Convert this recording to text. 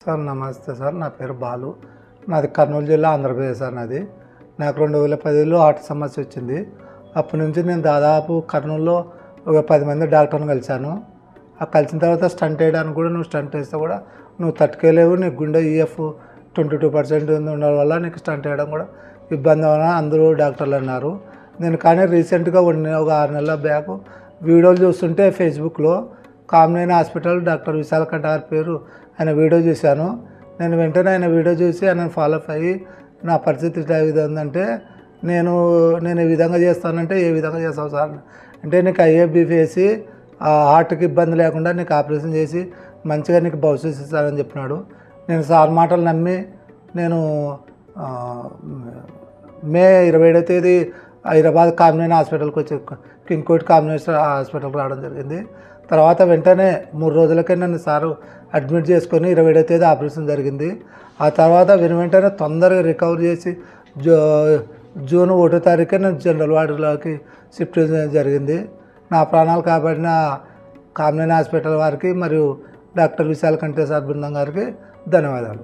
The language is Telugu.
సార్ నమస్తే సార్. నా పేరు బాలు. నాది కర్నూలు జిల్లా, ఆంధ్రప్రదేశ్ సార్. నాకు 2010లో హార్ట్ సమస్య వచ్చింది. అప్పటి నుంచి నేను దాదాపు కర్నూలులో ఒక 10 మంది డాక్టర్ని కలిశాను. కలిసిన తర్వాత స్టంట్ వేయడానికి కూడా, నువ్వు స్టంట్ వేస్తే కూడా నువ్వు తట్టుకోలేవు, నీకు గుండె ఈఎఫ్ 22% ఉండడం వల్ల నీకు స్టంట్ వేయడం కూడా ఇబ్బంది అని అందరూ డాక్టర్లు అన్నారు. నేను కానీ రీసెంట్గా ఒక 6 నెలల బ్యాక్ వీడియోలు చూస్తుంటే ఫేస్బుక్లో కామినేని హాస్పిటల్ డాక్టర్ విశాలకంఠ గారి పేరు ఆయన వీడియో చూశాను. నేను వెంటనే ఆయన వీడియో చూసి ఆయన ఫాలో అప్ అయ్యి, నా పరిస్థితి ఇట్లా ఉందంటే నేను ఈ విధంగా చేస్తానంటే, ఏ విధంగా చేస్తావు సార్ అంటే, నీకు ఐఏబీపీ వేసి హార్ట్కి ఇబ్బంది లేకుండా నీకు ఆపరేషన్ చేసి మంచిగా నీకు భవిష్యత్తు ఇస్తారని చెప్పినాడు. నేను సార్ మాటలు నమ్మి నేను మే 27వ తేదీ హైదరాబాద్ కామినేని హాస్పిటల్కి వచ్చి కింగ్ కోర్ట్ కామినేని హాస్పిటల్కి రావడం జరిగింది. తర్వాత వెంటనే 3 రోజులకే నన్ను సారు అడ్మిట్ చేసుకొని 27వ తేదీ ఆపరేషన్ జరిగింది. ఆ తర్వాత వెంటనే తొందరగా రికవర్ చేసి జూన్ 1వ తారీఖున నేను జనరల్ వార్డులోకి షిఫ్ట్ జరిగింది. నా ప్రాణాలు కాపాడిన కామినేని హాస్పిటల్ వారికి మరియు డాక్టర్ విశాలకంఠ సార్ బృందం గారికి ధన్యవాదాలు.